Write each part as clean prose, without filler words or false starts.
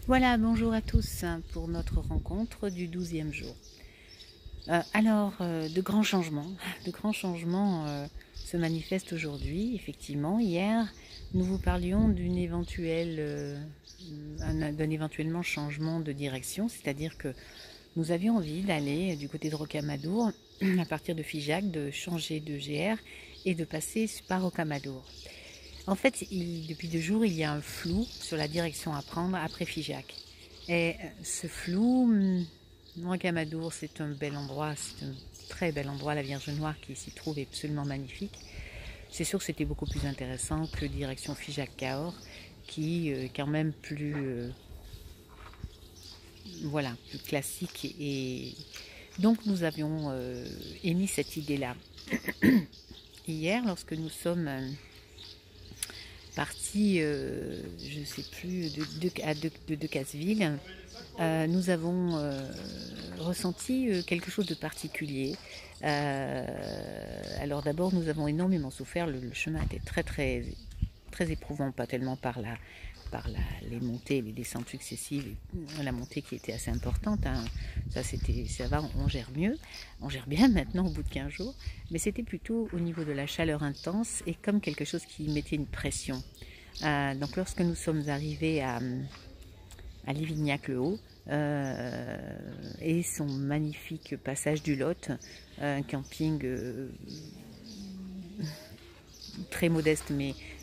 Voilà, bonjour à tous pour notre rencontre du 12e jour. De grands changements, se manifestent aujourd'hui. Effectivement, hier, nous vous parlions d'un éventuellement changement de direction, c'est-à-dire que nous avions envie d'aller du côté de Rocamadour, à partir de Figeac, de changer de GR et de passer par Rocamadour. En fait, depuis 2 jours, il y a un flou sur la direction à prendre après Figeac. Et ce flou, Rocamadour, c'est un bel endroit, c'est un très bel endroit, la Vierge Noire qui s'y trouve est absolument magnifique. C'est sûr que c'était beaucoup plus intéressant que direction Figeac-Cahors, qui est quand même plus, plus classique. Et donc nous avions émis cette idée-là. Hier, lorsque nous sommes partis, je ne sais plus, de Decazeville, nous avons ressenti quelque chose de particulier. Alors d'abord, nous avons énormément souffert. Le chemin était très éprouvant, pas tellement par les montées, les descentes successives, et la montée qui était assez importante. Hein. Ça va, on gère mieux, on gère bien maintenant au bout de 15 jours, mais c'était plutôt au niveau de la chaleur intense et comme quelque chose qui mettait une pression. Donc lorsque nous sommes arrivés à Lévignac-le-Haut et son magnifique passage du Lot, un camping très modeste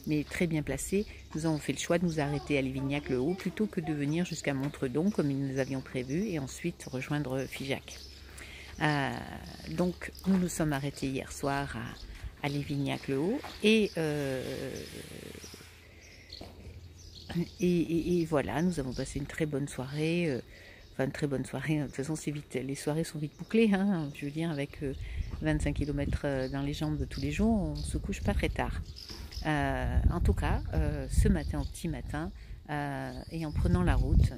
mais très bien placé, nous avons fait le choix de nous arrêter à Lévignac-le-Haut plutôt que de venir jusqu'à Montredon comme nous avions prévu et ensuite rejoindre Figeac. Donc nous nous sommes arrêtés hier soir à Lévignac-le-Haut et voilà, nous avons passé une très bonne soirée. Une très bonne soirée. De toute façon, les soirées sont vite bouclées. Hein, je veux dire, avec 25 km dans les jambes tous les jours, on se couche pas très tard. En tout cas, ce matin, au petit matin, et en prenant la route,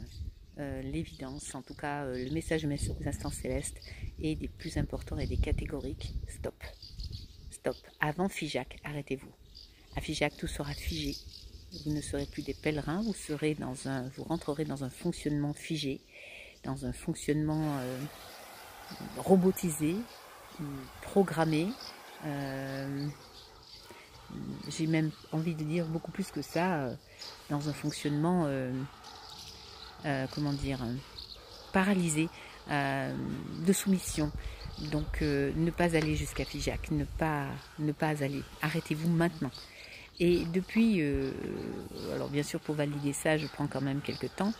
l'évidence, en tout cas, le message des instances célestes est des plus importants et des catégoriques. Stop. Stop. Avant Figeac, arrêtez-vous. À Figeac, tout sera figé. Vous ne serez plus des pèlerins, vous rentrerez dans un fonctionnement figé, dans un fonctionnement robotisé, programmé. J'ai même envie de dire beaucoup plus que ça, dans un fonctionnement, paralysé, de soumission. Donc ne pas aller jusqu'à Figeac, ne pas aller. Arrêtez-vous maintenant. Et depuis, alors bien sûr pour valider ça, je prends quand même quelques temps.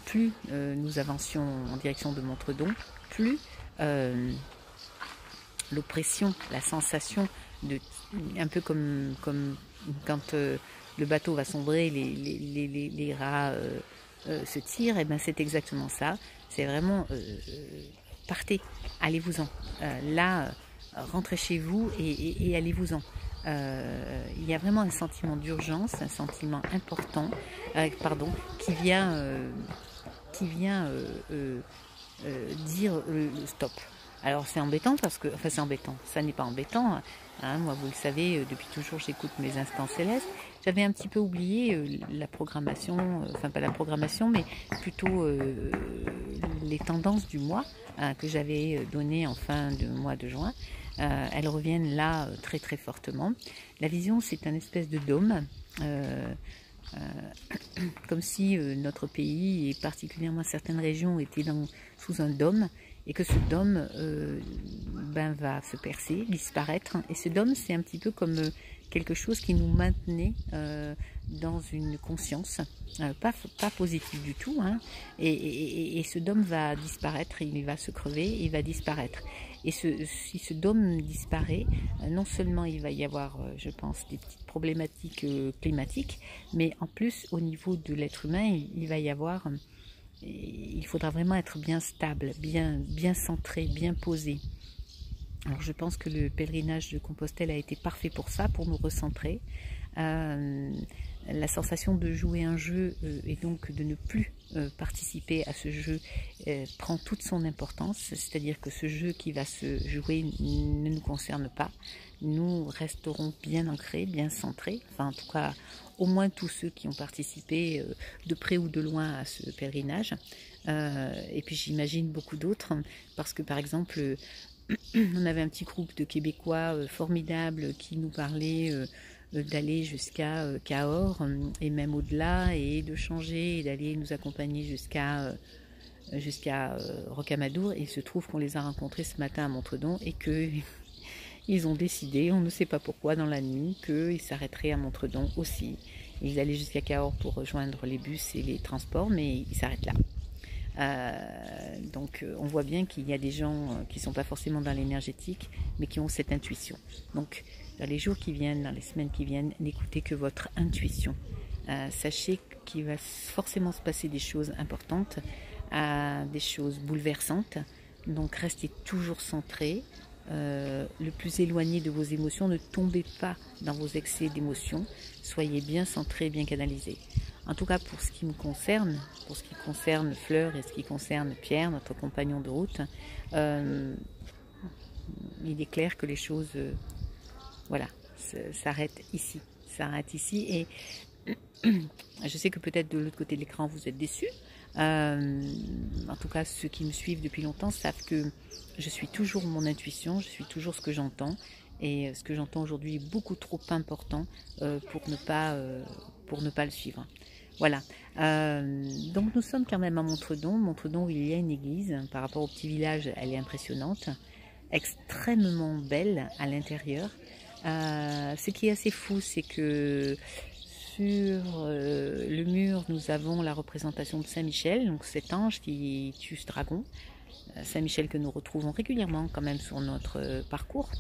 Plus nous avancions en direction de Montredon, plus l'oppression, la sensation de, un peu comme quand le bateau va sombrer, les rats se tirent, et ben c'est exactement ça. C'est vraiment partez, allez-vous-en. Rentrez chez vous et allez-vous-en. Il y a vraiment un sentiment d'urgence, un sentiment important, qui vient dire stop. Alors c'est embêtant parce que, enfin c'est embêtant, ça n'est pas embêtant. Hein, moi vous le savez, depuis toujours j'écoute mes instants célestes. J'avais un petit peu oublié la programmation, enfin pas la programmation, mais plutôt les tendances du mois que j'avais donné en fin de mois de juin. Elles reviennent là très fortement. La vision, c'est un espèce de dôme, comme si notre pays et particulièrement certaines régions étaient sous un dôme et que ce dôme va se percer, disparaître. Et ce dôme, c'est un petit peu comme quelque chose qui nous maintenait dans une conscience, pas positive du tout, hein, et ce dôme va disparaître, il va se crever, il va disparaître. Et si ce dôme disparaît, non seulement il va y avoir, je pense, des petites problématiques climatiques, mais en plus, au niveau de l'être humain, il faudra vraiment être bien stable, bien centré, bien posé. Alors je pense que le pèlerinage de Compostelle a été parfait pour ça, pour nous recentrer. la sensation de jouer un jeu et donc de ne plus participer à ce jeu prend toute son importance, c'est-à-dire que ce jeu qui va se jouer ne nous concerne pas. Nous resterons bien ancrés, bien centrés, enfin en tout cas au moins tous ceux qui ont participé de près ou de loin à ce pèlerinage. Et puis j'imagine beaucoup d'autres, parce que par exemple on avait un petit groupe de Québécois formidables qui nous parlaient d'aller jusqu'à Cahors et même au-delà, et de changer et d'aller nous accompagner jusqu'à Rocamadour. Et il se trouve qu'on les a rencontrés ce matin à Montredon et que ils ont décidé, on ne sait pas pourquoi, dans la nuit, qu'ils s'arrêteraient à Montredon aussi. Ils allaient jusqu'à Cahors pour rejoindre les bus et les transports, mais ils s'arrêtent là. Donc on voit bien qu'il y a des gens qui ne sont pas forcément dans l'énergétique, mais qui ont cette intuition. Donc dans les jours qui viennent, dans les semaines qui viennent, n'écoutez que votre intuition. Sachez qu'il va forcément se passer des choses importantes, des choses bouleversantes. Donc restez toujours centré, le plus éloigné de vos émotions. Ne tombez pas dans vos excès d'émotions. Soyez bien centré, bien canalisé. En tout cas, pour ce qui me concerne, pour ce qui concerne Fleur et ce qui concerne Pierre, notre compagnon de route, il est clair que les choses, voilà, s'arrêtent ici. S'arrêtent ici. Et je sais que peut-être de l'autre côté de l'écran, vous êtes déçus. En tout cas, ceux qui me suivent depuis longtemps savent que je suis toujours mon intuition, je suis toujours ce que j'entends. Et ce que j'entends aujourd'hui est beaucoup trop important pour ne pas le suivre. Voilà. Donc nous sommes quand même à Montredon. Montredon, où il y a une église. Par rapport au petit village, elle est impressionnante, extrêmement belle à l'intérieur. Ce qui est assez fou, c'est que sur le mur, nous avons la représentation de Saint-Michel, donc cet ange qui tue ce dragon. Saint-Michel que nous retrouvons régulièrement quand même sur notre parcours.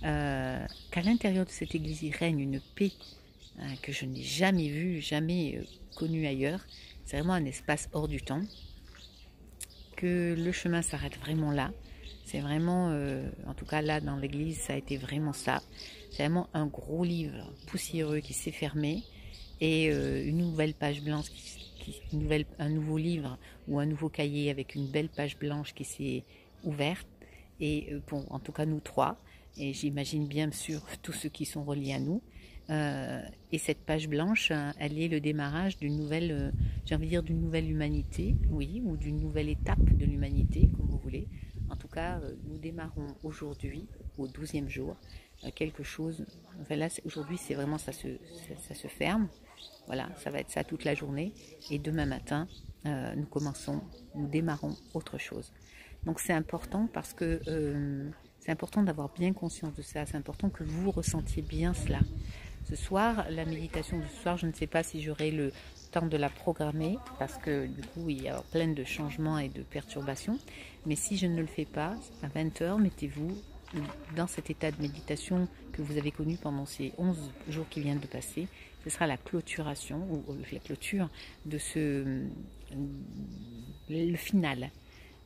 Qu'à l'intérieur de cette église, il règne une paix que je n'ai jamais vue, jamais connue ailleurs. C'est vraiment un espace hors du temps. Que le chemin s'arrête vraiment là. C'est vraiment, en tout cas là dans l'église, ça a été vraiment ça. C'est vraiment un gros livre poussiéreux qui s'est fermé et une nouvelle page blanche, un nouveau livre ou un nouveau cahier avec une belle page blanche qui s'est ouverte. Et bon, en tout cas nous trois, et j'imagine bien sûr tous ceux qui sont reliés à nous. Et cette page blanche, elle est le démarrage d'une nouvelle, j'ai envie de dire d'une nouvelle humanité, oui, ou d'une nouvelle étape de l'humanité, comme vous voulez. En tout cas, nous démarrons aujourd'hui, au 12e jour, quelque chose. Enfin là, aujourd'hui, c'est vraiment ça se ferme. Voilà, ça va être ça toute la journée. Et demain matin, nous démarrons autre chose. Donc c'est important parce que c'est important d'avoir bien conscience de ça. C'est important que vous ressentiez bien cela. Ce soir, la méditation de ce soir, je ne sais pas si j'aurai le temps de la programmer parce que du coup, il y a plein de changements et de perturbations. Mais si je ne le fais pas, à 20 h, mettez-vous dans cet état de méditation que vous avez connu pendant ces 11 jours qui viennent de passer. Ce sera la clôturation ou la clôture de le final.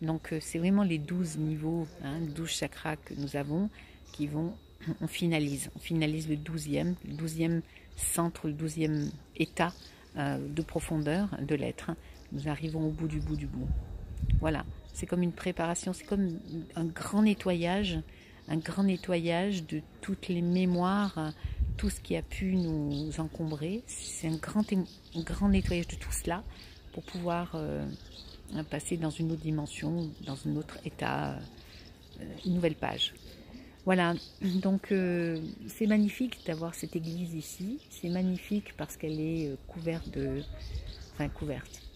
Donc c'est vraiment les 12 niveaux, 12 chakras que nous avons qui vont, on finalise le 12e centre, le 12e état de profondeur de l'être. Nous arrivons au bout du bout du bout. Voilà, c'est comme une préparation, c'est comme un grand nettoyage de toutes les mémoires, tout ce qui a pu nous encombrer. C'est un grand nettoyage de tout cela pour pouvoir passer dans une autre dimension, dans un autre état, une nouvelle page. Voilà, donc c'est magnifique d'avoir cette église ici. C'est magnifique parce qu'elle est couverte.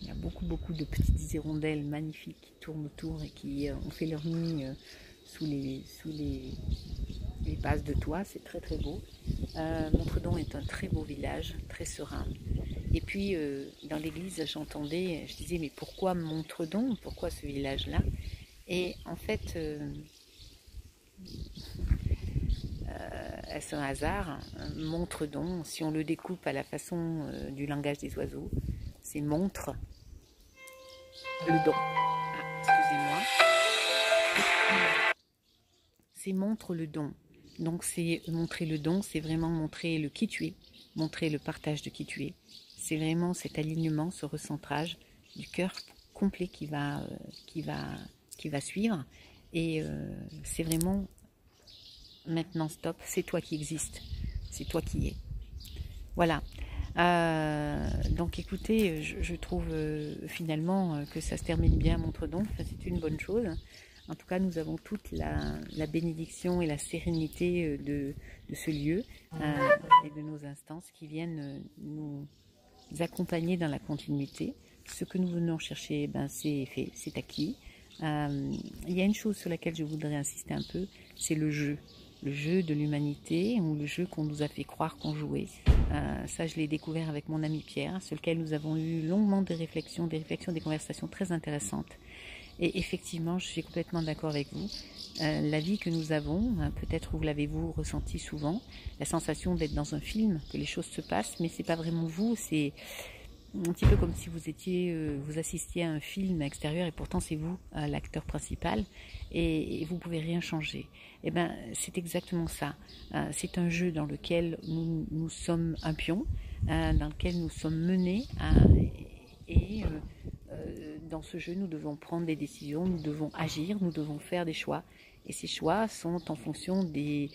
Il y a beaucoup de petites hirondelles magnifiques qui tournent autour et qui ont fait leur nid sous les bases de toit. C'est très très beau. Montredon est un très beau village, très serein. Et puis dans l'église, je disais mais pourquoi Montredon? Pourquoi ce village-là? Et en fait, est-ce un hasard? Montredon, si on le découpe à la façon du langage des oiseaux, c'est montre le don. Excusez-moi. C'est montre le don. Donc c'est montrer le don, c'est vraiment montrer le qui tu es, montrer le partage de qui tu es. C'est vraiment cet alignement, ce recentrage du cœur complet qui va suivre. Et c'est vraiment maintenant stop, c'est toi qui existes, c'est toi qui es. Voilà. Donc écoutez, je trouve finalement que ça se termine bien à Montredon, c'est une bonne chose. En tout cas, nous avons toute la bénédiction et la sérénité de ce lieu et de nos instances qui viennent nous accompagner dans la continuité. Ce que nous venons chercher, ben, c'est fait, c'est acquis. Il y a une chose sur laquelle je voudrais insister un peu, c'est le jeu de l'humanité ou le jeu qu'on nous a fait croire qu'on jouait. Ça, je l'ai découvert avec mon ami Pierre, sur lequel nous avons eu longuement des réflexions, des conversations très intéressantes. Et effectivement, je suis complètement d'accord avec vous. La vie que nous avons, peut-être vous l'avez-vous ressenti souvent, la sensation d'être dans un film, que les choses se passent, mais c'est pas vraiment vous, c'est un petit peu comme si vous assistiez à un film extérieur et pourtant c'est vous l'acteur principal et vous pouvez rien changer. Et ben c'est exactement ça. C'est un jeu dans lequel nous sommes un pion, dans lequel nous sommes menés dans ce jeu nous devons prendre des décisions, nous devons agir, nous devons faire des choix. Et ces choix sont en fonction des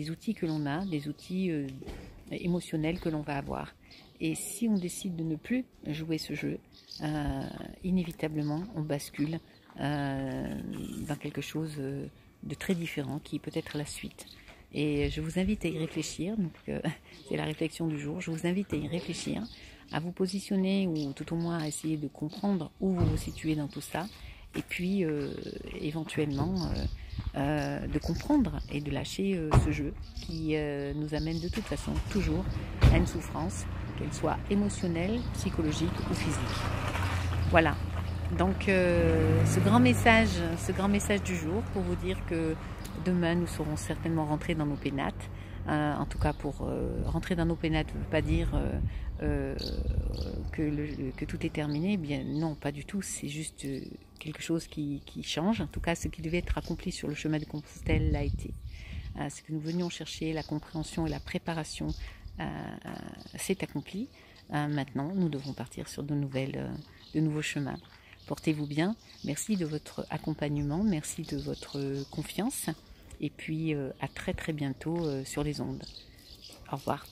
outils que l'on a, des outils émotionnels que l'on va avoir. Et si on décide de ne plus jouer ce jeu, inévitablement on bascule dans quelque chose de très différent qui peut être la suite. Et je vous invite à y réfléchir, donc c'est la réflexion du jour, je vous invite à y réfléchir, à vous positionner ou tout au moins à essayer de comprendre où vous vous situez dans tout ça et puis éventuellement de comprendre et de lâcher ce jeu qui nous amène de toute façon toujours à une souffrance, qu'elle soit émotionnelle, psychologique ou physique. Voilà, donc ce grand message du jour pour vous dire que demain nous serons certainement rentrés dans nos pénates. En tout cas, pour rentrer dans nos pénates ne veut pas dire que tout est terminé. Eh bien non, pas du tout. C'est juste quelque chose qui change. En tout cas, ce qui devait être accompli sur le chemin de Compostelle l'a été. Ce que nous venions chercher, la compréhension et la préparation, s'est accompli. Maintenant, nous devons partir sur de nouveaux chemins. Portez-vous bien. Merci de votre accompagnement. Merci de votre confiance. Et puis à très très bientôt sur les ondes. Au revoir.